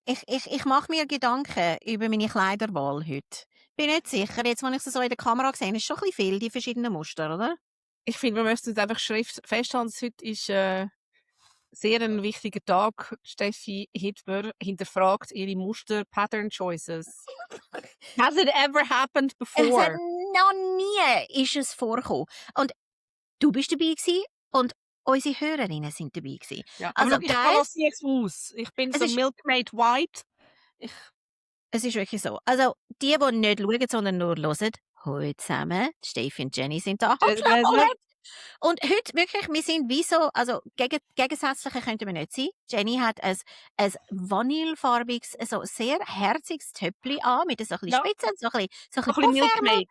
ich mache mir Gedanken über meine Kleiderwahl heute. Bin nicht sicher. Jetzt, wenn ich sie so in der Kamera sehe, ist schon ein bisschen viel, die verschiedenen Muster, oder? Ich finde, wir müssen jetzt einfach festhalten, dass heute ist sehr ein wichtiger Tag. Steffi Hitler hinterfragt ihre Muster-Pattern-Choices. Has it ever happened Es hat before? noch nie ist es vorgekommen. Und du bist dabei gewesen und unsere Hörerinnen sind dabei gewesen. Ja, Also, aber schau, ich Guys, balanciere es aus. Ich bin es so ist, Milkmaid White. Ich, es ist wirklich so. Also, die nicht schauen, sondern nur hören, heute zusammen, Steffi und Jenny sind da. Und heute wirklich, wir sind wie so, also gegensätzlicher könnten wir nicht sein. Jenny hat ein vanillefarbiges, so sehr herziges Töppli an, mit so ein bisschen Ja, Spitzen, so ein so bisschen ein bisschen Puffärmel. Milkmaid.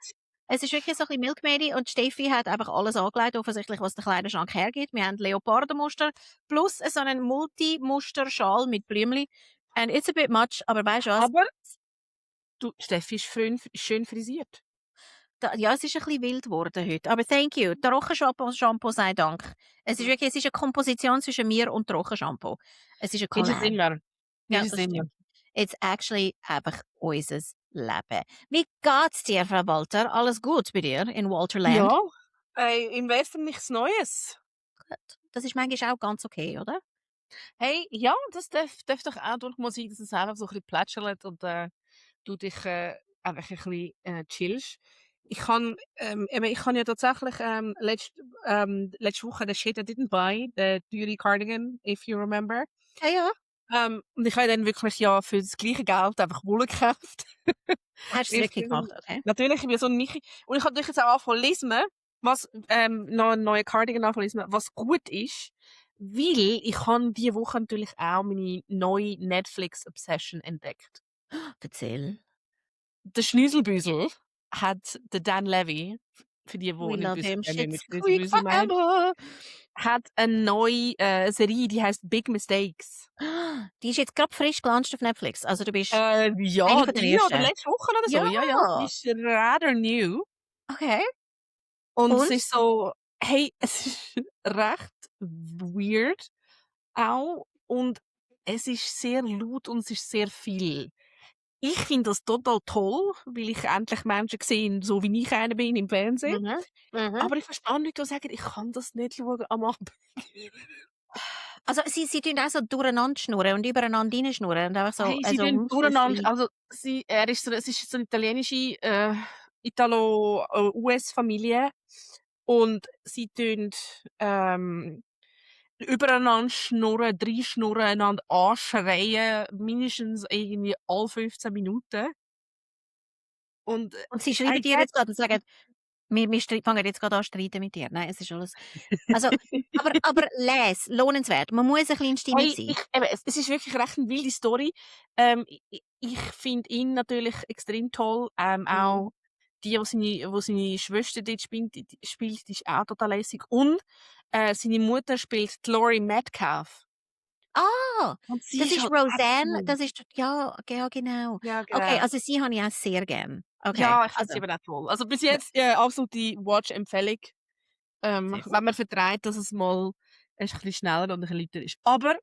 Es ist wirklich so ein bisschen Milkmaid und Steffi hat einfach alles angelegt, offensichtlich, was der Kleiderschrank hergibt. Wir haben Leopardenmuster plus so einen Multimuster-Schal mit Blümchen. And it's a bit much, aber weißt du was? Aber du, Steffi ist schön frisiert. Ja, es ist ein bisschen wild geworden heute. Aber thank you. Trockenshampoo sei Dank. Es ist wirklich, es ist eine Komposition zwischen mir und Trockenshampoo. Es ist ein Ist es Collab. immer. Ja, Ist es das immer. stimmt. It's actually einfach unser Leben. Wie geht's dir, Frau Walter? Alles gut bei dir in Walterland? Ja, im Westen nichts Neues. Gut. Das ist manchmal auch ganz okay, oder? Hey, ja, das darf doch auch durch mal sein, dass es einfach so ein bisschen plätschert und du dich einfach ein bisschen chillst. Ich kann ja tatsächlich letzte Woche den Shit I Didn't Buy, den teure Cardigan, if you remember. Ja, ja. Und ich habe dann wirklich ja für das gleiche Geld einfach Wolle gekauft. Hast du es Weil ich wirklich gemacht, okay? natürlich, ich bin so ein Michi. Und ich habe natürlich jetzt auch angefangen zu lesen, was, noch einen neuen Cardigan angefangen zu lesen, was gut ist. Weil ich habe diese Woche natürlich auch meine neue Netflix-Obsession entdeckt. Erzähl. Der Schnüselbüsel hat der Dan Levy, für die We nicht love wissen, him. wer wir mit Shit's Creek Schnüselbüsel meinen, forever. hat eine neue Serie, die heißt Big Mistakes. Die ist jetzt gerade frisch gelauncht auf Netflix. Also du bist Ja, eine von den die oder ersten. letzte Woche oder so. Ja. Ja, ja. Die ist rather new. Okay. Und es Und? ist so, hey, es ist recht weird auch und es ist sehr laut und es ist sehr viel. Ich finde das total toll, weil ich endlich Menschen sehe, so wie ich einer bin im Fernsehen. Mhm. Mhm. Aber ich verstehe Leute, die sagen, ich kann das nicht schauen am Abend. Also sie tun auch so durcheinander schnurren und übereinander reinschnurren und einfach so, Hey, sie also tun durcheinander, Müsli. also es ist so eine italienische Italo-US-Familie und sie tun übereinander schnurren, reinschnurren, einander anschreien, mindestens irgendwie alle 15 Minuten. Und Und sie I schreiben dir get jetzt gerade und sagen, wir fangen jetzt gerade an zu streiten mit dir. Nein, es ist alles. Also, aber lohnenswert. Man muss ein bisschen stimmig hey, sein. es ist wirklich recht eine wilde Story. Ich finde ihn natürlich extrem toll. Auch die, wo seine Schwester dort spielt, die ist auch total lässig. Und seine Mutter spielt Laurie Metcalf. Ah, Und sie das ist ist halt Roseanne, excellent. das ist, ja, genau. Ja, Okay, genau. also sie habe ich auch sehr gern. Okay, Ja, ich finde also, sie eben auch toll. Also bis ja, jetzt absolute Watch-Empfehlung, sehr gut. wenn man vertreibt, dass es mal ein bisschen schneller und ein bisschen lauter ist. Aber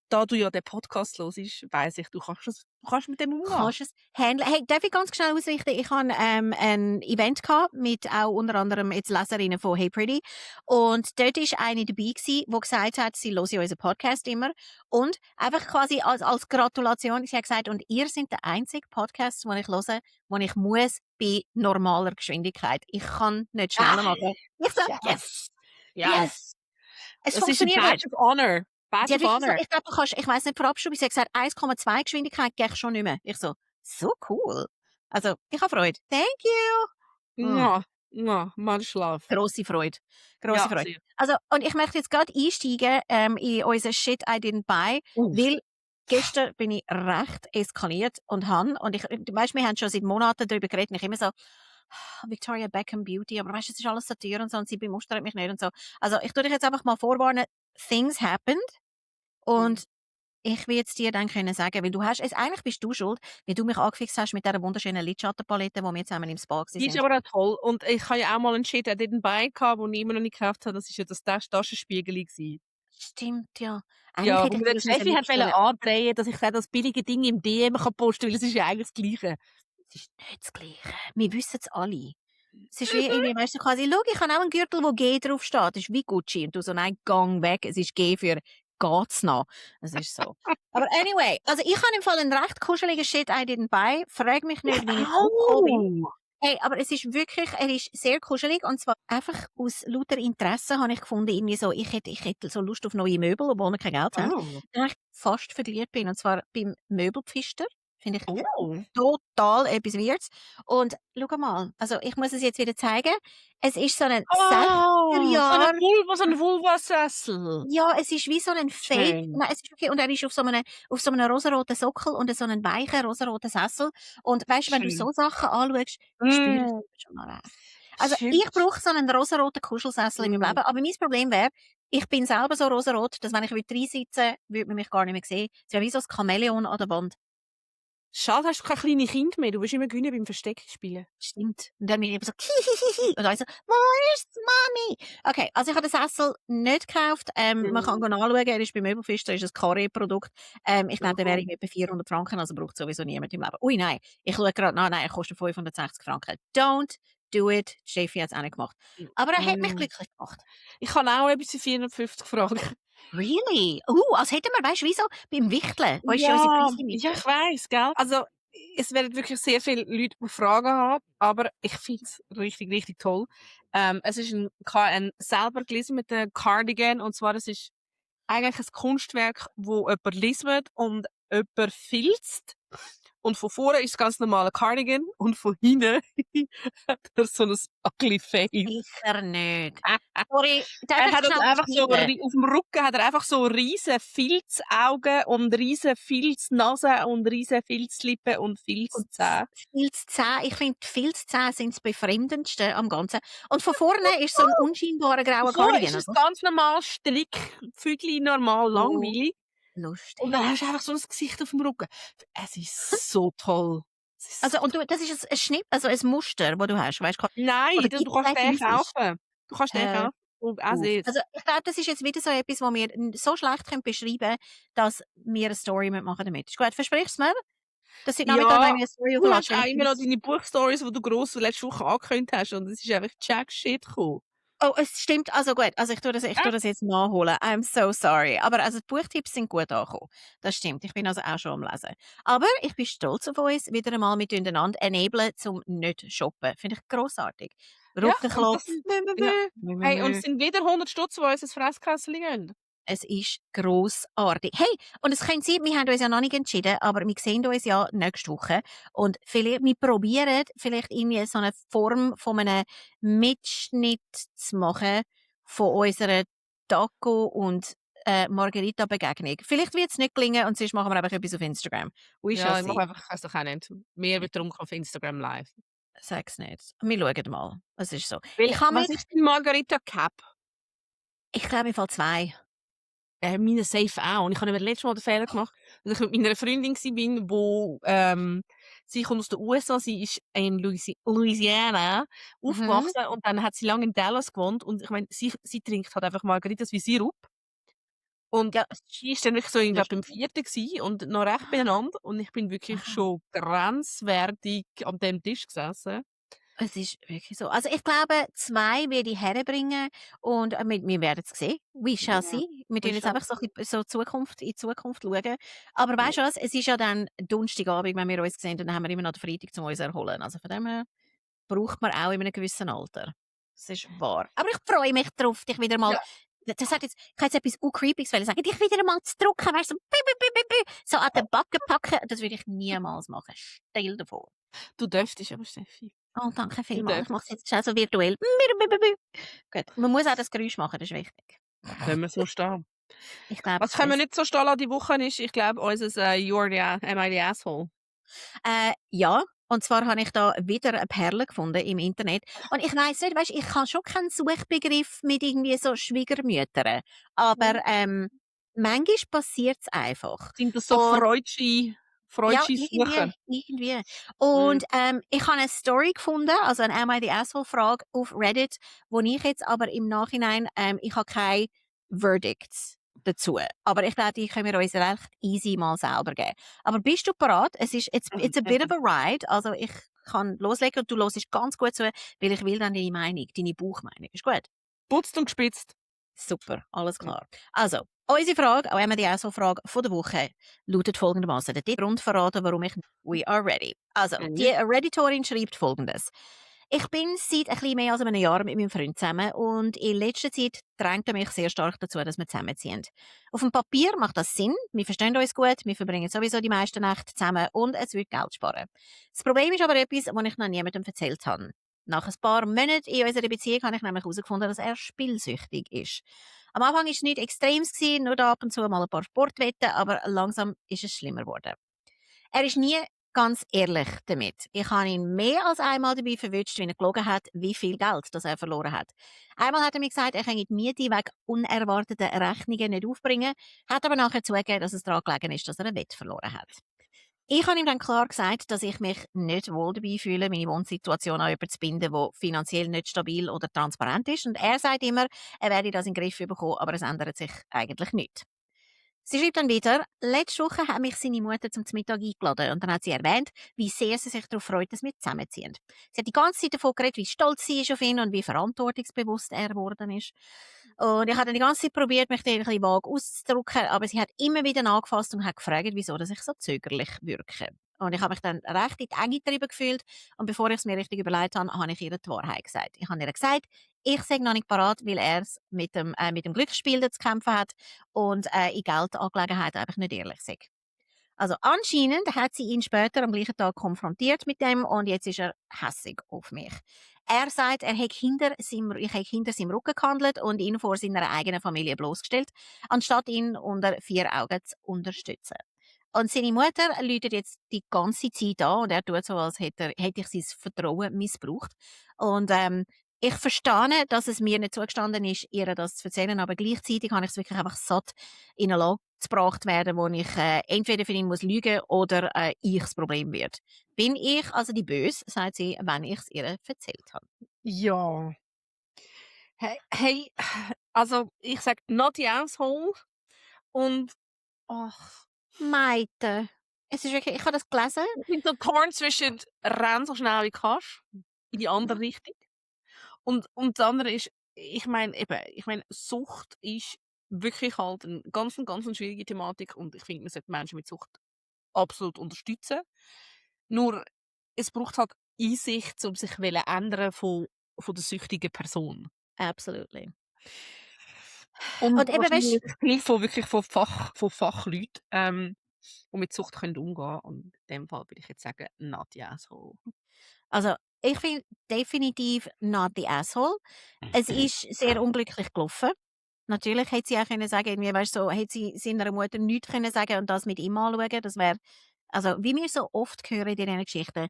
da du ja den Podcast hörst, weiss ich, du kannst mit dem umgehen. Kannst du es handeln? Hey, darf ich ganz schnell ausrichten? Ich hatte ein Event gehabt mit auch unter anderem jetzt Leserinnen von Hey Pretty. Und dort war eine dabei gewesen, die gesagt hat, sie höre unseren Podcast immer. Und einfach quasi als Gratulation, sie hat gesagt, und ihr seid der einzige Podcast, den ich höre, wo ich muss bei normaler Geschwindigkeit. Ich kann nicht schneller machen. Ich so, yes, yes. Es Das ist ein funktioniert nicht. Badge of Honor. Sie Badge hat of wirklich Honor. ich glaube, ich weiss nicht, verabschieden. Sie hat gesagt, 1,2 Geschwindigkeit gehe ich schon nicht mehr. Ich so cool. Also, ich habe Freude. Thank you. Ja, ja, much love. Grosse Freude. Grosse Ja, Freude. sehr. Also, und ich möchte jetzt gerade einsteigen, in unser Shit I didn't buy, weil gestern bin ich recht eskaliert und du weisst, wir haben schon seit Monaten darüber geredet und ich immer so, Victoria Beckham Beauty, aber weißt, es ist alles Satire und so und sie bemustert mich nicht und so. Also, ich tue dich jetzt einfach mal vorwarnen, things happened und ich will jetzt dir dann können sagen, weil eigentlich bist du schuld, weil du mich angefixt hast mit dieser wunderschönen Lidschattenpalette, wo wir zusammen im Spa Die ist sind. aber auch toll. Und ich habe ja auch mal einen Shit I didn't buy gehabt, den ich immer noch nicht gekauft habe. Das ist ja das Taschenspiegel gewesen. Stimmt, ja. Eigentlich Ja, hätte wo ich mir der das müssen Chef hat wirklich so 'ne andrehen, dass ich das billige Ding im DM kann posten, weil es ist ja eigentlich das Gleiche. es ist nicht das Gleiche. Wir wissen's alle. Es ist wie irgendwie, weißt du, quasi: «Schau, ich habe auch einen Gürtel, wo G draufsteht.» Das ist wie Gucci. Und du so: «Nein, gang weg, es ist G für geht's noch.» Es ist so. Aber anyway, also ich habe im Fall 'n recht kuscheligen Shit I didn't buy. Frag mich Ich nicht, wie ich drauf gekommen bin. auch! Hey, aber es ist wirklich, er ist sehr kuschelig und zwar einfach aus lauter Interesse habe ich gefunden, irgendwie so, ich hätte so Lust auf neue Möbel, obwohl wir kein Geld haben. Oh. Dann habe ich fast verliebt bin und zwar beim Möbelpfister. Finde ich Oh. total etwas Weirdes. Und schau mal, also ich muss es jetzt wieder zeigen. Es ist so 'n 60er Oh, Jahr So 'n Vulvasessel. ja, es ist wie so 'n Fake Schön. nein, es ist wirklich und er ist auf so 'nem rosaroten Sockel und so 'nem weichen rosaroten Sessel. Und weisst du, wenn du Schön. so Sachen anschaust, spüre ich schon noch recht. Also, Schön. ich brauche so 'nen rosaroten Kuschelsessel in meinem Leben, aber mein Problem wäre, ich bin selber so rosarot, dass wenn ich reinsitzen würde man mich gar nicht mehr sehen. Es wäre wie so 'n Chamäleon an der Wand. Schade, hast du keine kleinen Kinder mehr. Du bist immer gewinnen beim Versteckspielen. Stimmt. Und dann bin ich immer so: und alle so: «Wo ist Mami?» Okay, also ich habe den Sessel nicht gekauft. Man kann anschauen, er ist bei Möbelfister, ist ein Carré-Produkt. Ich glaube, der wäre irgendwie etwa 400 Franken, also braucht sowieso niemand im Leben. Ui, nein, ich schaue gerade nach, nein, er kostet 560 Franken. Don't do it. Steffi hat es auch nicht gemacht. Aber er hat mich glücklich gemacht. Ich habe auch etwas für 450 Franken. Really? Als hätten wir, weißt du, wie so beim Wichteln. Wo ist ja unsere Ja, Preislimite? ja, ich weiss, gell? Also, es werden wirklich sehr viele Leute, die Fragen haben, aber ich finde es richtig, richtig toll. Es ist ein selber gelismeter Cardigan und zwar, es ist eigentlich ein Kunstwerk, wo jemand lismet und jemand filzt. Und von vorne ist es ganz normaler Cardigan und von hinten hat er so ein ugly Face. Sicher nicht. Sorry, darf Er ich hat dich uns schnell einfach so schneiden? auf dem Rücken hat er einfach so riesen Filzaugen und riesen Filznase und riesen Filzlippen und Und Filzzähne. Filzzähne, ich finde, die Filzzähne sind das Befremdendste am Ganzen. Und von vorne ist so 'n unscheinbarer grauer So ist Cardigan, es oder? ganz normal Strickfügli, normal Oh, langweilig. Und lustig. dann hast du einfach so ein Gesicht auf dem Rücken. Es ist so toll. Es ist so Also und toll. du das ist 'n Schnitt, also 'n Muster, wo du hast, weißt du? Nein, Oder du gibt's kannst den den physisch? kaufen. Du kannst den Hör kaufen. Und as auf. is. Also, ich glaube, das ist jetzt wieder so etwas, wo wir so schlecht beschreiben können, dass wir 'ne Story machen damit. Ist gut, versprichst du mir, dass heute Nachmittag noch Ja, irgendwie 'ne Story du hast hochladest, wenn auch ich immer noch weiss deine Buchstories, die du gross letzte Woche angekündigt hast und es ist einfach Jack Shit gekommen. oh, es stimmt, also gut, also ich tue das jetzt nachholen. I'm so sorry. Aber also die Buchtipps sind gut angekommen. Das stimmt, ich bin also auch schon am Lesen. Aber ich bin stolz auf uns, wieder einmal mit einander enablen zum nicht shoppen. Finde ich grossartig. Ja, und das Rückenklopf, sind mü, mü, ja. mü, mü, mü, Hey, und mü. es sind wieder 100 Stutz, die uns ins Fresskessel gehen. Es ist grossartig. Hey, und es könnte sein, wir haben uns ja noch nicht entschieden, aber wir sehen uns ja nächste Woche. Und vielleicht, wir probieren vielleicht irgendwie so eine Form von einem Mitschnitt zu machen von unserer Taco- und Margarita-Begegnung. Vielleicht wird es nicht gelingen und sonst machen wir einfach etwas auf Instagram. We shall Ja, ich see. mache einfach ich weiss doch auch nicht, mehr betrunken auf Instagram live. Sag's nicht. Wir schauen mal. Es ist so. Weil Ich habe was mich, ist dein Margarita Cap? ich glaube, im Fall 2. Meine safe auch. Und ich habe eben letztes Mal den Fehler gemacht, dass ich mit meiner Freundin bin, wo sie kommt aus den USA, sie ist in Louisiana Mhm. aufgewachsen und dann hat sie lange in Dallas gewohnt und ich meine, sie trinkt halt einfach Margaritas wie Sirup. Und Ja, sie ist dann wirklich so irgendwie beim lustig. 4. gsi und noch recht beieinander und ich bin wirklich Aha. schon grenzwertig an dem Tisch gesessen. Es ist wirklich so. Also, ich glaube, 2 werde ich herbringen und, wir werden es sehen. We shall Ja, see. Wir we schauen jetzt shall einfach so see. in die Zukunft schauen. Aber Ja. weißt du was? Es ist ja dann Donnerstagabend, wenn wir uns sehen, und dann haben wir immer noch den Freitag, um uns zu erholen. Also, von dem her braucht man auch in einem gewissen Alter. Das ist wahr. Aber ich freue mich drauf, dich wieder mal Ja. das hat jetzt ich kann jetzt etwas Creepiges sagen, dich wieder mal zu drücken, weißt du, so bü, bü, bü, bü, bü, so an den Backen packen. Das würde ich niemals machen. Stell dir vor. Du dürftest aber, Steffi. Oh, danke Du vielmals. Ich mache es dürftest. jetzt schnell so virtuell. Bü, bü, bü, bü. Gut. Man muss auch das Geräusch machen, das ist wichtig. Lassen wir so stehen. Ich glaube, Was es ist können wir besser. nicht so stehen lassen die Woche ist, ich glaube, unser You are the Am I the Asshole? Ja, und zwar habe ich da wieder eine Perle gefunden im Internet. Und ich weiss nicht, weisst, ich habe schon keinen Suchbegriff mit irgendwie so Schwiegermüttern. Aber, manchmal passiert's einfach. Sind das so Und ja, Freudsche Sucher? irgendwie. Mhm. Und, ich habe eine Story gefunden, also eine «Am I the Asshole»-Frage auf Reddit, wo ich jetzt aber im Nachhinein ich habe keine Verdicts. dazu. Aber ich glaube, die können wir uns recht easy mal selber geben. Aber bist du bereit? It's a bit of a ride. Also ich kann loslegen und du hörst ganz gut zu, weil ich will dann deine Meinung, deine Bauchmeinung. Ist gut? Putzt und gespitzt. Super, alles Ja. klar. Also, unsere Frage, auch immer die Frage von der Woche, lautet folgendermaßen. Der Grund verraten, warum ich «We are ready». Also, die Redditorin schreibt Folgendes. Ich bin seit ein bisschen mehr als einem Jahr mit meinem Freund zusammen und in letzter Zeit drängt er mich sehr stark dazu, dass wir zusammenziehen. Auf dem Papier macht das Sinn, wir verstehen uns gut, wir verbringen sowieso die meisten Nächte zusammen und es wird Geld sparen. Das Problem ist aber etwas, was ich noch niemandem erzählt habe. Nach ein paar Monaten in unserer Beziehung habe ich nämlich herausgefunden, dass er spielsüchtig ist. Am Anfang war es nicht extrem, nur da ab und zu mal ein paar Sportwetten, aber langsam ist es schlimmer geworden. Er ist nie ganz ehrlich damit. Ich habe ihn mehr als einmal dabei verwünscht, wenn er gelogen hat, wie viel Geld das er verloren hat. Einmal hat er mir gesagt, er könne die Miete wegen unerwarteten Rechnungen nicht aufbringen, hat aber nachher zugegeben, dass es daran gelegen ist, dass er eine Wette verloren hat. Ich habe ihm dann klar gesagt, dass ich mich nicht wohl dabei fühle, meine Wohnsituation an jemanden zu binden, der finanziell nicht stabil oder transparent ist. Und er sagt immer, er werde das in den Griff bekommen, aber es ändert sich eigentlich nichts. Sie schreibt dann wieder, letzte Woche hat mich seine Mutter zum Mittag eingeladen und dann hat sie erwähnt, wie sehr sie sich darauf freut, dass wir zusammenziehen. Sie hat die ganze Zeit davon geredet, wie stolz sie ist auf ihn und wie verantwortungsbewusst er geworden ist. Und ich habe dann die ganze Zeit probiert, mich ein bisschen vage auszudrücken, aber sie hat immer wieder angefasst und hat gefragt, wieso dass ich so zögerlich wirke. Und ich habe mich dann recht in die Enge getrieben gefühlt und bevor ich es mir richtig überlegt habe, habe ich ihr die Wahrheit gesagt. Ich habe ihr gesagt, ich sei noch nicht parat, weil er es mit dem Glücksspiel zu kämpfen hat und in Geldangelegenheiten einfach nicht ehrlich sei. Also anscheinend hat sie ihn später am gleichen Tag konfrontiert mit dem und jetzt ist er hässig auf mich. Er sagt, ich hätte hinter seinem Rücken gehandelt und ihn vor seiner eigenen Familie bloßgestellt, anstatt ihn unter 4 Augen zu unterstützen. Und seine Mutter läutet jetzt die ganze Zeit an und er tut so, als hätte ich sein Vertrauen missbraucht. Und ich verstehe, dass es mir nicht zugestanden ist, ihr das zu erzählen, aber gleichzeitig habe ich es wirklich einfach satt, in eine Lage gebracht werden, wo ich entweder für ihn muss lügen oder ich das Problem wird. Bin ich also die Böse, sagt sie, wenn ich es ihr erzählt habe. Ja. Hey, also ich sage not the asshole und ach, Meite. Es ist wirklich, ich habe das gelesen. ich bin so torn zwischen renn so schnell wie du kannst in die andere Richtung und das andere ist, ich meine, Sucht ist wirklich halt 'n ganz 'n schwierige Thematik und ich finde, man sollte Menschen mit Sucht absolut unterstützen. Nur, es braucht halt Einsicht, um sich ändern von der süchtigen Person. Absolutely. Und Und eben, weißt, wahrscheinlich Hilfe wirklich von Fachleuten, die mit Sucht können umgehen und in dem Fall würde ich jetzt sagen, not the asshole. also ich finde definitiv not the asshole. Es ist sehr unglücklich gelaufen. Natürlich hätte sie auch können sagen, irgendwie, weißt, so, hätte sie seiner Mutter nichts können sagen und das mit ihm anschauen. Das wäre, also wie wir so oft hören in diesen Geschichten,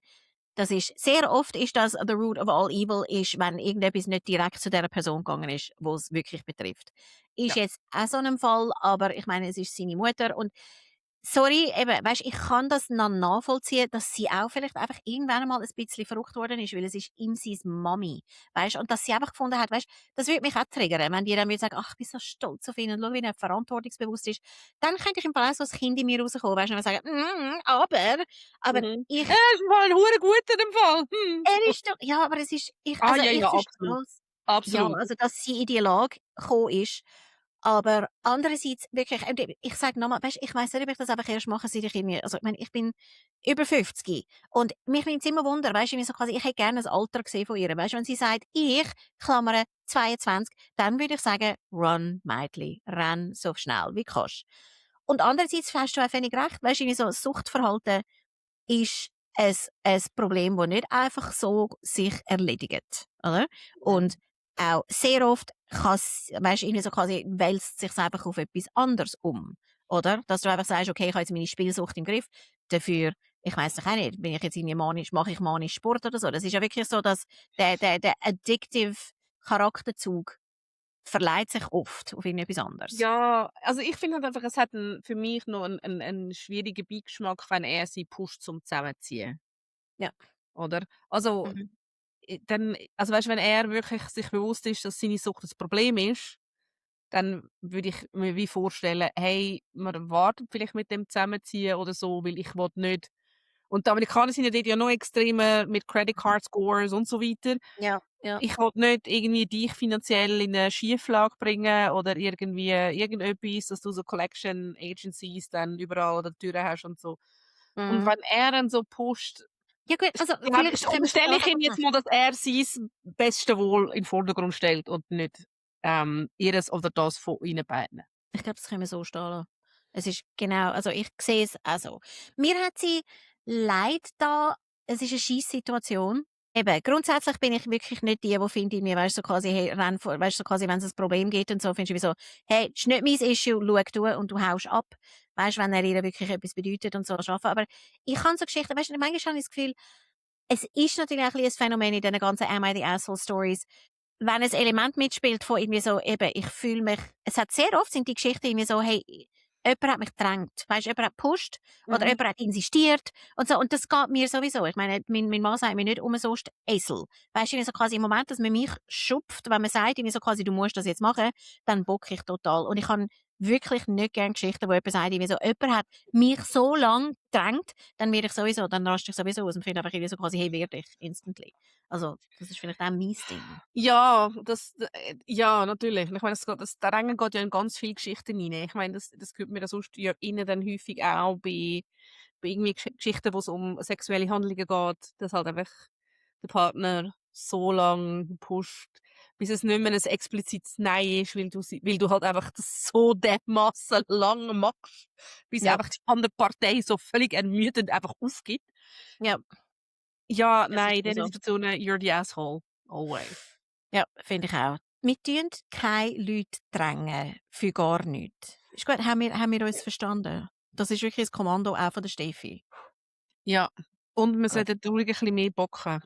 das ist, sehr oft ist das the root of all evil, ist, wenn irgendetwas nicht direkt zu der Person gegangen ist, wo es wirklich betrifft. Ist Ja. jetzt auch so ein Fall, aber ich meine, es ist seine Mutter und sorry, eben, weißt, ich kann das noch nachvollziehen, dass sie auch vielleicht einfach irgendwann einmal ein bisschen verrückt worden ist, weil es ist ihm seine Mami, weißt, und dass sie einfach gefunden hat, weißt, das würde mich auch triggern, wenn die dann würde sagen, ach, ich bin so stolz auf ihn und schau, wie er verantwortungsbewusst ist, dann könnte ich im Fall auch so ein Kind in mir rauskommen, weißt, und sagen, aber ich, Ist im Fall 'n hure guter in dem Fall. er ist doch, ja, aber es ist, Ah, ja, ich ja, verstehe absolut. es, ja, Absolut. also, dass sie in die Lage gekommen ist, aber andererseits wirklich, und ich sage noch mal, weißt, ich weiss nicht, ob ich das einfach erst mache, seit ich irgendwie, also, ich meine, ich bin über 50 und mich nimmt's immer Wunder, weisst du, wie so quasi, ich hätte gerne ein Alter gesehen von ihr, weisst du, wenn sie sagt, ich, Klammern, 22, dann würde ich sagen: «Run, Mädchen, renn so schnell wie du kannst.» Und andererseits hast du auch völlig recht, weisst du, irgendwie so ein Suchtverhalten ist ein Problem, das nicht einfach so sich erledigt, oder? Und auch sehr oft kann's, weisst du, irgendwie so quasi wälzt sich's einfach auf etwas anderes um, oder? Dass du einfach sagst: «Okay, ich habe jetzt meine Spielsucht im Griff, dafür, ich weiss doch auch nicht, bin ich jetzt irgendwie manisch, mache ich manisch Sport oder so.» Das ist ja wirklich so, dass der addictive Charakterzug verleiht sich oft auf irgendetwas anderes. Ja, also ich finde halt einfach, es hat für mich noch einen schwierigen Beigeschmack, wenn er sie pusht zum Zusammenziehen, Ja. oder? Also, Mhm. dann also weißt du, wenn er wirklich sich bewusst ist, dass seine Sucht das Problem ist, dann würde ich mir wie vorstellen, hey, wir warten vielleicht mit dem zusammenziehen oder so, weil ich will nicht. Und die Amerikaner sind ja dort ja noch extremer mit Credit Card Scores und so weiter. Ja, ja. Ich will nicht irgendwie dich finanziell in eine Schieflage bringen oder irgendwie irgendetwas, dass du so Collection Agencies dann überall an der Tür hast und so. Und Mhm. wenn er dann so pusht, Ja gut, also vielleicht können wir unterstelle ich das ihm jetzt mal, dass er sein bestes Wohl in den Vordergrund stellt und nicht ihres oder das von ihnen beiden. Ich glaube, das können wir so stehen lassen. Es ist genau, also ich sehe es auch so. Mir hat sie leid da, es ist eine Scheisse-Situation. Eben, grundsätzlich bin ich wirklich nicht die findet mir, weißt du, so quasi, hey, renn vor, weißt du, so quasi, wenn es ein Problem gibt und so, findest du wie so, hey, das ist nicht mein Issue, schau du und du haust ab. Weißt du, wenn er ihr wirklich etwas bedeutet und so arbeiten. Aber ich kann so Geschichten, weißt du, manchmal habe ich das Gefühl, es ist natürlich auch ein bisschen ein Phänomen in diesen ganzen Am I the Asshole Stories, wenn ein Element mitspielt von irgendwie so, eben, ich fühle mich, es hat sehr oft sind die Geschichten irgendwie so, hey, jemand hat mich gedrängt, weißt, jemand hat gepusht oder jemand hat insistiert und so, und das geht mir sowieso. Ich meine, mein Mann sagt mir nicht umsonst Esel. Weißt du, so quasi im Moment, dass man mich schupft, wenn man sagt, irgendwie so quasi, du musst das jetzt machen, dann bocke ich total. Und ich habe wirklich nicht gerne Geschichten, wo jemand sagt, irgendwie so, jemand hat mich so lang gedrängt, dann werde ich sowieso, dann raste ich sowieso aus und finde einfach irgendwie so quasi, hey, werde ich instantly. Also, das ist vielleicht auch mein Ding. Ja, ja, natürlich. Ich meine, der Drängen geht ja in ganz viele Geschichten rein. Ich meine, das hört mir ja sonst ja innen dann häufig auch bei irgendwie Geschichten, wo es um sexuelle Handlungen geht, dass halt einfach der Partner so lang pusht, bis es nicht mehr ein explizites Nein ist, weil du halt einfach das so dermassen lang machst, bis Ja, einfach die andere Partei so völlig ermüdend einfach aufgibt. ja, Ja, das nein, ist in diesen so. Situationen, you're the asshole. Always. Ja, finde ich auch. Wir tun keine Leute drängen für gar nichts. Ist gut, haben wir uns verstanden? Das ist wirklich das Kommando auch von der Steffi. Ja. Und wir Gut. sollten ruhig ein bisschen mehr bocken.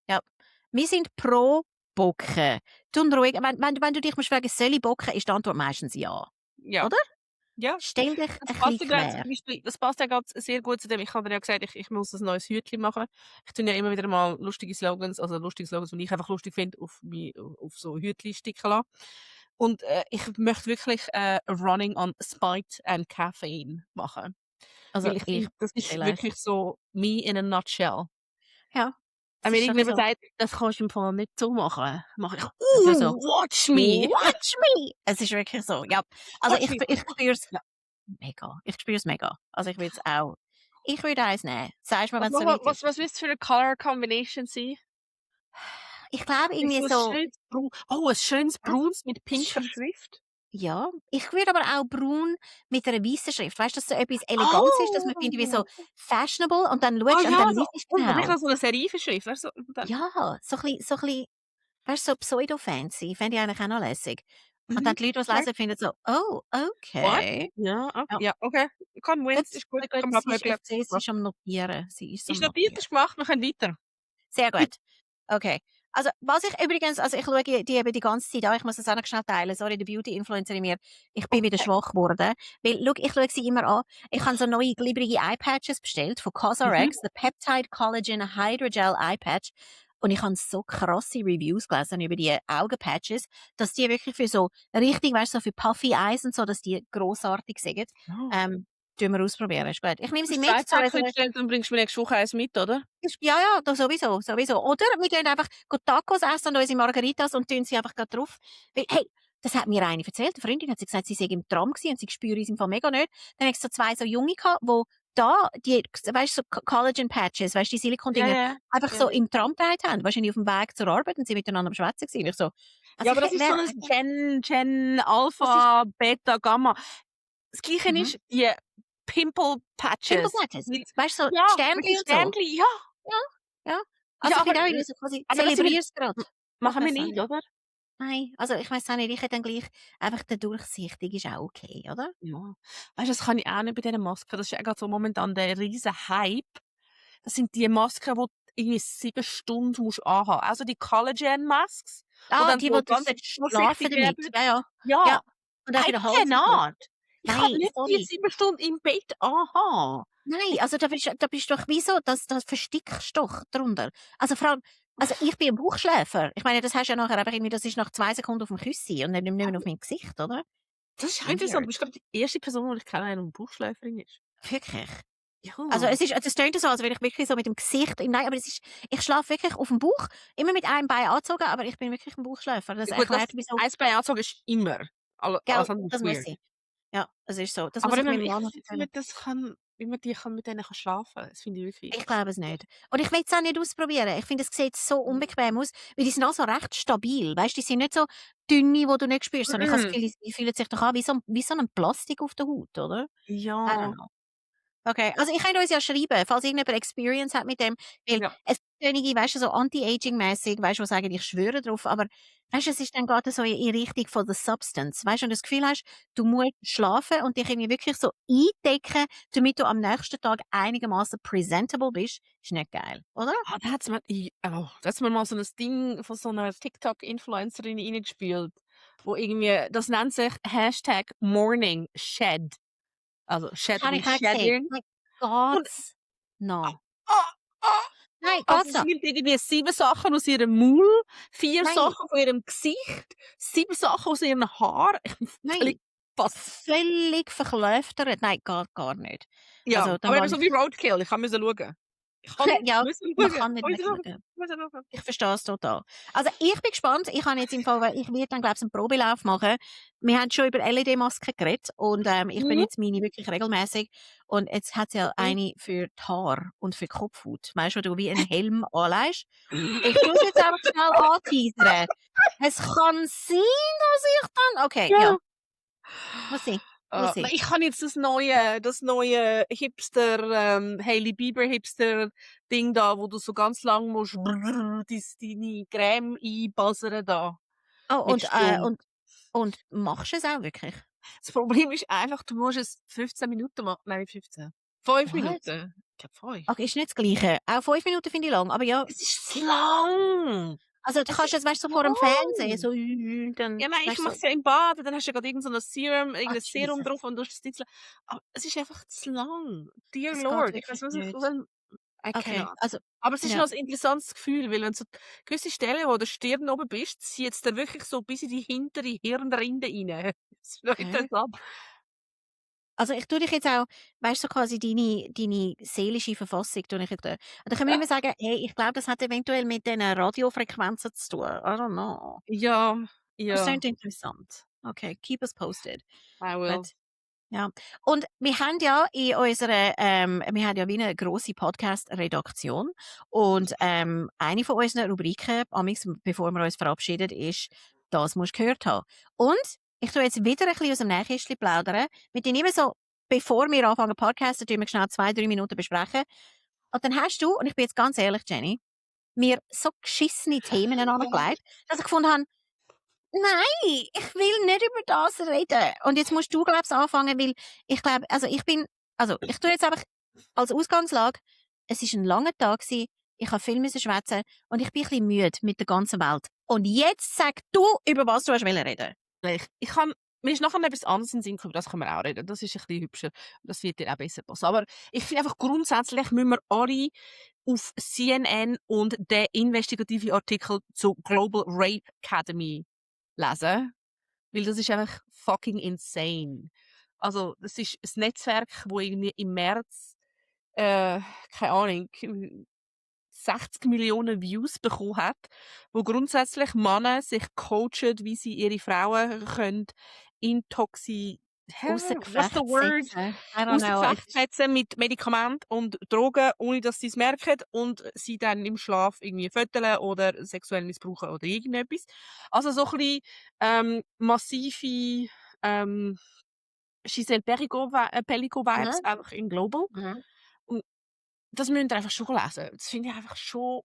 Ja. Wir sind pro Bocken. Tun ruhig, wenn du dich musst fragen, soll ich bocken, ist die Antwort meistens ja. Ja. Oder? Ja. Stell dich Das ein passt bisschen ja grad zum quer. Beispiel das passt ja grad sehr gut zu dem, ich habe dir ja gesagt, ich muss ein neues Hütchen machen. Ich tue ja immer wieder mal lustige Slogans, die ich einfach lustig finde, auf so Hütchen sticken lassen. Und, ich möchte wirklich, Running on Spite and Caffeine machen. Also Weil ich ich finde, das ist bestelle. wirklich so me in a nutshell. Ja, Wenn das mir ist doch irgendjemand so. sagt: «Das kannst du im Fall nicht so machen», mache ich: Ja, so. Watch me! Watch me! Es ist wirklich so, ja. Also Watch me!» ich spüre es Ja. mega. Ich spüre es mega. Also ich würde eins nehmen. Sagst mir, Was wenn es so weit ist. was willst du für 'ne Color Combination sein? Ich glaube Vielleicht irgendwie so 'n so, schönes Braun, ein schönes was? Braunes mit Ein pinker schönes, Schrift. ja. Ich würde aber auch braun mit einer weißen Schrift. Weißt du, dass so etwas Elegantes ist, dass man findet wie so Oh! fashionable und dann Ah schaust und ja, dann so liest und vielleicht genau. noch so 'ne Serifenschrift, weißt du, so und dann Ja, so ein bisschen, weißt du, so pseudo-fancy, fände ich eigentlich auch noch lässig. Und mhm, dann die Leute, die's okay. lesen, finden so: «Oh, What? okay.» Ja, Ja, ja, okay. Komm, gut, wins, ist gut. gut, gut. Komm, Sie ist, ich abhökeln. sehe, sie Super. ist am Notieren. Sie ist am Ist notiert, Notieren. ist gemacht, wir können weiter. Sehr gut. Okay. Also, was ich übrigens, also ich schaue die eben die ganze Zeit an, ich muss das auch noch schnell teilen, sorry, der Beauty-Influencer in mir, ich bin wieder Okay. schwach geworden, weil, schau, ich schaue sie immer an, ich habe so neue glibberige Eye-Patches bestellt von Mhm. CosRx, the Peptide Collagen Hydrogel Eye-Patch, und ich habe so krasse Reviews gelesen über die Augenpatches, dass die wirklich für so richtig, weißt du, so für Puffy Eyes und so, dass die grossartig sind. Ja. Tun wir ausprobieren, ist gut. Ich nehme Du sie hast mit 2 zur Päckchen Reservation. bestellt und bringst mir nächste Woche eins mit, oder? Ja, ja, da sowieso, sowieso. Oder wir gehen einfach Tacos essen und unsere Margaritas und tun sie einfach grad drauf. Weil, hey, das hat mir eine erzählt. Eine Freundin hat sie gesagt, sie sei im Tram gewesen und sie spüre es im Fall mega nicht. Dann hatte ich so 2 so Junge gehabt, wo da die, weißt du, so Collagen Patches, weißt du, die Ja, Silikondinger, ja. einfach Ja. so im Tram getragen haben. Wahrscheinlich auf dem Weg zur Arbeit und sie miteinander am Schwätzen gewesen. Ich so, Ja, also aber ich das ist so 'n Gen was ist Alpha, Beta, Gamma. Das Gleiche mhm. ist die Pimple Pimple Patches Patches. mit Weißt du, so ja, mit den Sternchen und so. Sternchen, ja. Ja, ja. Also Ja, ich aber finde auch irgendwie so quasi, das sind wir zelebrier's grad. Ich machen wir weiss auch nicht, nicht. oder? Nein, also ich weiss auch nicht, ich hätte dann gleich einfach der durchsichtig ist auch okay, oder? Ja. Weißt du, das kann ich auch nicht bei diesen Masken. Das ist ja grad so momentan der riesen Hype. Das sind die Masken, die du irgendwie 7 Stunden musst anhaben. Also die Collagen Masks, wo Ah, dann die, so wo du ganz schlafen durchsichtig damit. werden. Ja, ja. Ja. Ja, Und auch I für den Hals und so. cannot. Ich kann Nein, nicht die sorry. 7 Stunden im Bett anhaben. Nein, also da bist du doch wie so, das verstickst du doch drunter. Also vor allem, Also ich bin ein Bauchschläfer. Ich meine, das hast du ja nachher einfach irgendwie, das ist nach 2 Sekunden auf dem Küssi und nicht mehr auf meinem Gesicht, oder? Das ist auch interessant. Du Weird. bist gerade die erste Person, die ich kenne, die 'ne Bauchschläferin ist. Wirklich. Ja. Also es tönt so, als würde ich wirklich so mit dem Gesicht nein, aber ich schlafe wirklich auf dem Bauch, immer mit einem Bein angezogen, aber ich bin wirklich ein Bauchschläfer. Das Ja gut, das erklärt, wieso Eisbein anzogen ist immer. gell, Alles andere das ist muss weird. ich. Ja, es ist so. Das muss Aber ich ich meinem meine, ich Mann noch weiß nicht, erzählen. wie man mit denen schlafen kann. Das finde ich wirklich Ich glaube es nicht. Und ich will es auch nicht ausprobieren. Ich finde, es sieht so unbequem aus, weil die sind auch so recht stabil. Weißt du, die sind nicht so dünne, die du nicht spürst, sondern ich habe das Gefühl, die fühlen sich doch an wie so ein Plastik auf der Haut, oder? I don't Ja, know. Okay, also ich könnte uns ja schreiben, falls irgendjemand Experience hat mit dem, weil ja. es gibt einige, weißt du, so Anti-Aging-mässig, weißt du, die sagen, ich schwöre drauf, aber weißt du, es ist dann gerade so in Richtung von der Substance, weißt du, und du das Gefühl hast, du musst schlafen und dich irgendwie wirklich so eindecken, damit du am nächsten Tag einigermaßen presentable bist, ist nicht geil, oder? Da hat's mir mal so 'n Ding von so 'ner TikTok-Influencerin reingespielt, wo irgendwie das nennt sich #MorningShed. Also Shed Habe wie ich auch gesehen. Shedding. Nein, Und geht's ah, noch? ah, ah, Nein, also geht's sie noch? nimmt irgendwie 7 Sachen aus ihrem Maul, 4 Nein, Sachen von ihrem Gesicht, 7 Sachen aus ihren Haaren. Ich bin nein, völlig baff. völlig verklöftert. Nein, geht gar nicht. Ja, Also, dann aber eben gehe so ich wie Roadkill, ich musste schauen. Ich habe ja, müssen man schauen, kann nicht musste schauen, wegschauen. musste schauen. Ich verstehe es total. Also, ich bin gespannt. Ich habe jetzt im Fall weil ich werde dann, glaube ich, einen Probelauf machen. Wir haben schon über LED-Masken geredet und, ich Mhm, benutze meine wirklich regelmäßig und jetzt hat's ja mhm. eine für die Haare und für die Kopfhaut. Weisst du, wo du wie 'n Helm anlegst. Ich tu's jetzt einfach schnell anteasern. Es kann sein, dass ich dann okay, ja, Ja. muss ich, muss Nein, ich. ich habe jetzt das neue Hipster, Hailey Bieber Hipster-Ding da, wo du so ganz lang musst deine Creme einbuzzern da Oh, mit Strom. und machst du es auch wirklich? Das Problem ist einfach, du musst es 15 Minuten machen. Nein, nicht 15. 5 Was? Minuten. Ich glaube 5. Okay, ist nicht das Gleiche. Auch 5 Minuten finde ich lang, aber ja, Es ist zu lang. also, du Es kannst ist jetzt, weißt du, zu so vor dem Fernsehen lang. so dann Ja, nein, ich weißt du mache so es ja im Bad, dann hast du ja grad ah, irgendein Serum Jesus, drauf und tust es aber es ist einfach zu lang. Dear das geht Lord, ich wirklich weiss, was ich nicht. will I Okay, cannot. also Aber es ist ja. noch 'n interessantes Gefühl, weil wenn so gewisse Stellen, wo der Stirn oben bist, zieht's dir wirklich so bis in die hintere Hirnrinde rein. Das ist noch Okay. interessant. Also, ich tue dich jetzt auch weißt du, so quasi deine seelische Verfassung tue ich jetzt da können wir immer sagen: „Hey, ich glaube, das hat eventuell mit den Radiofrequenzen zu tun.“ I don't know. Ja, Das ja, klingt interessant. Okay, keep us posted. I Gut. will. Ja. Und wir haben ja in unserer wir haben ja wie 'ne grosse Podcast-Redaktion und, eine von unseren Rubriken, amigs bevor wir uns verabschieden, ist «Das musst du gehört haben». Und ich tue jetzt wieder ein bisschen aus dem Nähkästchen plaudern. Wir tun immer so, bevor wir anfangen podcasten, tun wir schnell 2, 3 Minuten besprechen. Und dann hast du, und ich bin jetzt ganz ehrlich, Jenny, mir so geschissene Themen angelegt, dass ich gefunden habe: Nein, ich will nicht über das reden. Und jetzt musst du, glaube ich, anfangen, weil ich glaube, ich tue jetzt einfach als Ausgangslage, es ist ein langer Tag gewesen, ich habe viel müssen schwätzen und ich bin ein bisschen müde mit der ganzen Welt. Und jetzt sag du, über was du hast wollen reden. Ich habe mir ist nachher noch etwas anderes in den Sinn gekommen, über das können wir auch reden. Das ist ein bisschen hübscher. Das wird dir auch besser passen. Aber ich finde einfach grundsätzlich müssen wir alle auf CNN und den investigativen Artikel zu Global Rape Academy lesen, weil das ist einfach fucking insane. Also, das ist ein Netzwerk, wo irgendwie im März, keine Ahnung, 60 Millionen Views bekommen hat, wo grundsätzlich Männer sich coachen, wie sie ihre Frauen können intoxi hä, Ausser what's the Gefecht word? setzen. I don't Ausser know. Gefecht setzen mit Medikamenten und Drogen, ohne dass sie's merken und sie dann im Schlaf irgendwie föteln oder sexuell missbrauchen oder irgendetwas. Also so ein bisschen, massive, ähm, Giselle Perico-Vibes Mhm, einfach in global. mhm. Und das müsst ihr einfach schon lesen. Das finde ich einfach schon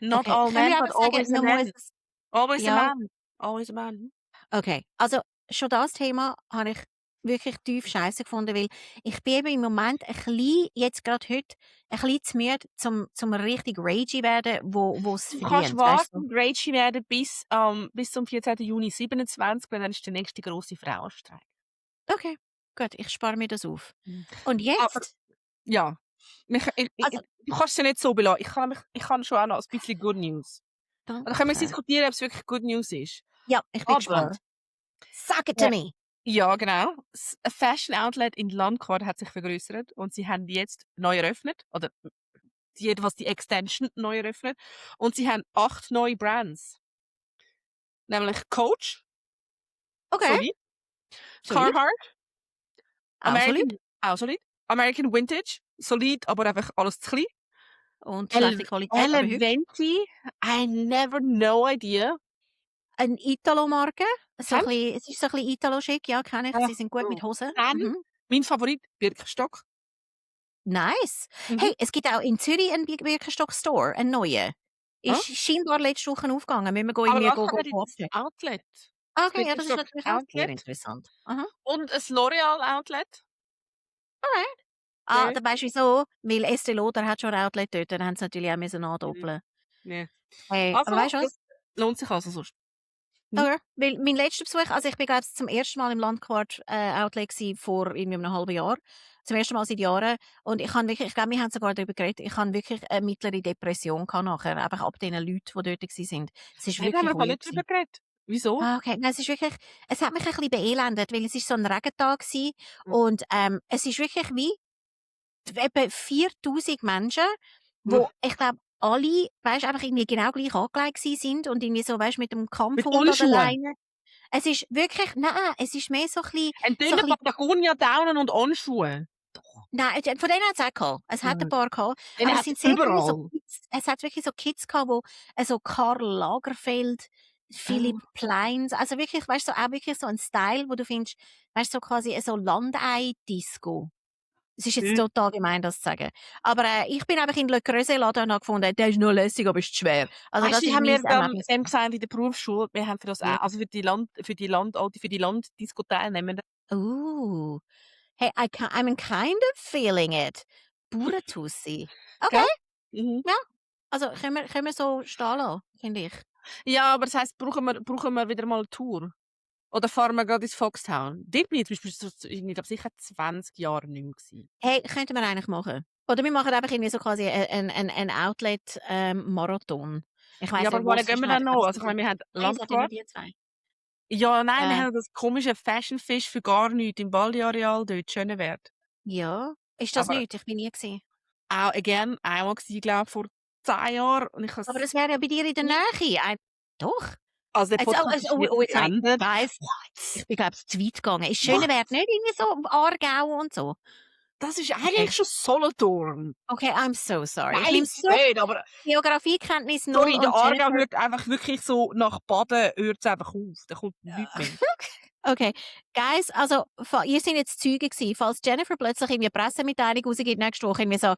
not Okay, all können men, wir but einfach sagen, always a man muss man. es Always a ja. man. Always a man. Okay, also schon das Thema habe ich wirklich tief scheiße gefunden, weil ich bin eben im Moment ein bisschen, jetzt gerade heute, ein bisschen zu müde, zum richtig ragey werden, wo es Du kannst verdient, weißt du? warten, Ragey werden bis zum 14. Juni 27, weil dann ist der nächste grosse Frauenstreik. Okay, gut, ich spare mir das auf. Mhm. Und Aber jetzt ja. Also, Du kannst es ja nicht so belassen. Ich kann schon auch noch ein bisschen Good News. Und dann können wir danke. diskutieren, ob es wirklich Good News ist. Ja, ich bin Aber, gespannt. Sag it to äh, me. ja, genau. Ein Fashion Outlet in Landquart hat sich vergrößert und sie haben jetzt neu eröffnet. Oder jedenfalls die Extension neu eröffnet. Und sie haben 8 neue Brands. Nämlich Coach, Okay, solid. solid. Carhartt, Auch solid. auch solid. American Vintage, solid, aber einfach alles zu klein. Und schlechte Qualität, aber hübsch. Eleventi, I never no idea. Eine Italo-Marke. So Kennst es ist so ein bisschen Italo-schick, ja, kenne ich. du? Sie sind gut mit Hosen. Dann, Mhm. mein Favorit, Birkenstock. Nice. Mhm. Hey, es gibt auch in Zürich einen Birkenstock-Store, einen neuen. Ja? Ist scheinbar letzte Woche aufgegangen. Müssen wir Aber irgendwie das hat jetzt abchecken. ein Outlet. Ah, Das okay, ja, das ist Birkenstock natürlich auch sehr Outlet. interessant. Aha. Und ein L'Oreal Outlet. Alright. Ah, Ja. dann weisst du wieso? Weil Estée Lauder hat schon ein Outlet dort, dann haben sie natürlich auch müssen Mhm. andoppeln. Ja. Hey, aber Also, weißt du was? das lohnt sich also sonst. Okay. Weil mein letzter Besuch, also ich bin glaube ich zum ersten Mal im Landquart Outlet gsi vor irgendwie einem halben Jahr. Zum ersten Mal seit Jahren. Und ich habe wirklich, ich glaube, wir haben sogar darüber geredet, ich habe wirklich eine mittlere Depression gehabt nachher, einfach ab den Leuten, die dort gsi sind. Es ist Hey, da haben wirklich wir weird nicht drüber geredet. Wieso? Ah, okay. Nein, es ist wirklich es hat mich ein bisschen beelendet, weil es ist so 'n Regentag gsi Mhm. und, es ist wirklich wie etwa 4'000 Menschen, Mhm. wo ich glaube, alle, weisst einfach irgendwie genau gleich angelegt gsi sind und irgendwie so, weisst, mit dem Mit Kampfhund ohne an der Schuhe. Leine. Es ist wirklich nein, es ist mehr so ein bisschen Ein so ein dünner bisschen Patagonia Daunen und ohne Schuhe. nein, von denen hat's auch gehabt. Es hat ein Mhm. paar gehabt, Den aber es hat's sind sehr viele so überall. Kids es hat wirklich so Kids gehabt, wo so Karl Lagerfeld, Philipp Oh. Pleins, also wirklich, weisst du, so auch wirklich so 'n Style, wo du findest, weisst du, so quasi so Landei-Disco. Es ist jetzt Mhm. total gemein, das zu sagen. Aber, ich bin einfach in Le Creuset Laden und habe gefunden, der ist noch lässig, aber ist schwer. Also Weißt das du, die ist haben mein wir Erlebnis. dann gesagt in der Berufsschule, wir haben für das Ja. auch, also für die Landdisco teilnehmen. Hey, I'm kind of feeling it. Bauerntussi. Okay, Gell? Mhm. ja. Also können wir so stehen lassen, finde ich. Ja, aber das heisst, brauchen wir wieder mal eine Tour? Oder fahren wir grad ins Foxtown? Dort bin ich zum Beispiel ich glaube sicher 20 Jahre nicht mehr gewesen. Hey, könnten wir eigentlich machen. Oder wir machen einfach irgendwie so quasi ein Outlet, Marathon. Ich Ja, weiss aber nicht, wo wohin es gehen ist wir noch. dann Ich glaube, noch? es Also, ich ist meine, wir haben nein, sag immer Landquart. die 2. Ja, nein, wir Äh, haben das komische Fashion Fish für gar nichts im Baldi-Areal dort, Schönewert. ja. Ist das Aber nichts? Ich bin nie gewesen. auch again, einmal gewesen, glaube vor 10 Jahren und ich habe Aber es das wäre ja bei dir in der nie Nähe. Doch. also, der Jetzt, Podcast ist jetzt sorry, ich beendet. weiss. What? Ich bin, glaube ich, zu weit gegangen. Ist What? Schönewert nicht irgendwie so Aargau und so? Das ist Okay. eigentlich schon Solothurn. Okay, I'm so sorry. Ich Nein, nehme ist zurück. nicht, aber Geografiekenntnis 0 sorry, der und Aargau Jennifer hört einfach wirklich so nach Baden hört's einfach auf. Da kommt nichts mehr. Okay, Guys, also ihr seid jetzt Zeuge gewesen, falls Jennifer plötzlich irgendwie eine Pressemitteilung rausgibt nächste Woche, irgendwie so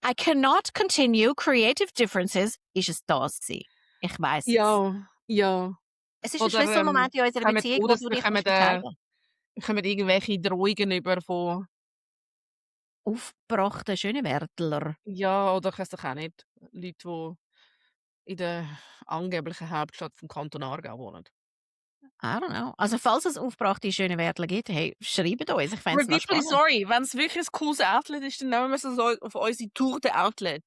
«I cannot continue creative differences», ist es das gewesen. Ich weiss es. Ja, ja. Es ist ein Oder, Schlüsselmoment in unserer Beziehung, wo oder du dich musst entscheiden wir kommen irgendwelche Drohungen über von Aufgebrachte Schönewärtler. ja, oder ich weiss doch auch nicht, Leute, die in der angeblichen Hauptstadt vom Kanton Aargau wohnen. I don't know. Also falls es aufgebrachte Schönewärtler gibt, hey, schreibt uns, ich fände Aber es noch wirklich, spannend. sorry, wenn's wirklich ein cooles Outlet ist, dann nehmen wir es auf unsere Tour de Outlet.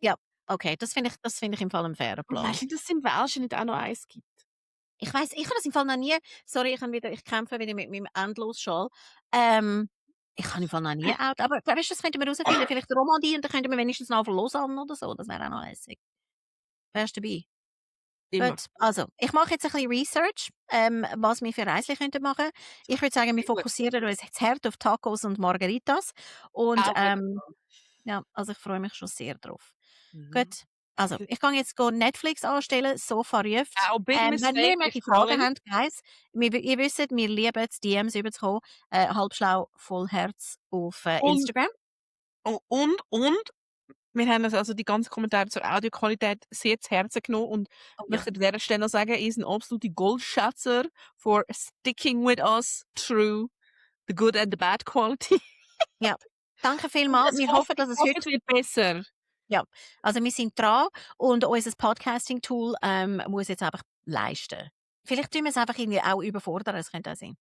Ja, okay, das finde ich im Fall ein fairer Und Plan. weisst du, dass es im Welschen nicht auch noch eins gibt? Ich weiss, ich habe das im Fall noch nie sorry, ich kämpfe wieder mit meinem Endlosschal. Ich habe im Fall noch nie Out aber weißt du, das könnten wir herausfinden, vielleicht Romandie und dann könnten wir wenigstens noch von Lausanne oder so, das wäre auch noch lässig. Wärst du dabei? Immer. Gut, also, ich mache jetzt ein bisschen Research, was wir für Reisli könnten machen. Ich würde sagen, wir Gut. fokussieren uns jetzt hart auf Tacos und Margaritas und, Auch gut. ja, also ich freue mich schon sehr drauf. Mhm. Gut, also ich gehe jetzt Netflix anstellen, Sofa ruft. Auch big Wenn ihr mistake irgendwelche is Fragen calling. habt, Guys, ihr wisst, wir lieben es, DMs überzukommen, halbschlau, voll Herz auf Und Instagram. und wir haben uns also die ganzen Kommentare zur Audioqualität sehr zu Herzen genommen und Oh ja. möchte an dieser Stelle noch sagen, ihr seid ein absolute Goldschätzer for sticking with us through the good and the bad quality. Ja, danke vielmals. Wir hoffen, dass es hoffe, heute es wird besser. ja, also wir sind dran und unser Podcasting-Tool muss jetzt einfach leisten. Vielleicht tun wir es einfach irgendwie auch überfordern, es könnte auch sein.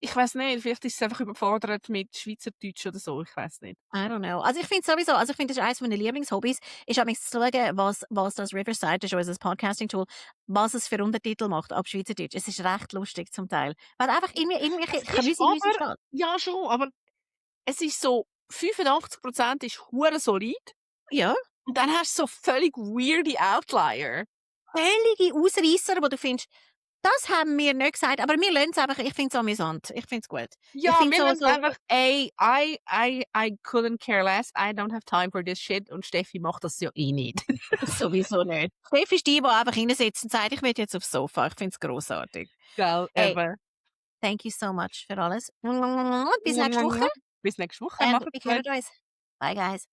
Ich weiß nicht, vielleicht ist es einfach überfordert mit Schweizerdeutsch oder so, ich weiß nicht. I don't know. Also ich finde sowieso, also ich finde, das ist eines meiner Lieblingshobbys, ist mich zu schauen, was das Riverside, das ist unser Podcasting-Tool, was es für Untertitel macht ab Schweizerdeutsch. Es ist recht lustig zum Teil. Weil einfach irgendwelche Es ist Krüsi aber ja schon, aber es ist so 85% ist hure solid Ja, und dann hast du so völlig weirde Outlier. völlige Ausreisser, wo du findest, das haben wir nicht gesagt, aber wir lernen es einfach, ich finde es amüsant. Ich finde es gut. Ja, ich finde wir so, sind einfach, ey, I couldn't care less, I don't have time for this shit und Steffi macht das ja eh nicht. sowieso nicht. Steffi ist die einfach hinsetzt und sagt, ich will jetzt aufs Sofa. Ich finde es grossartig. Gell, Hey, eben. thank you so much für alles. Bis nächste Woche. Bis nächste Woche, Und macht's wir gut. hören uns. Bye, guys.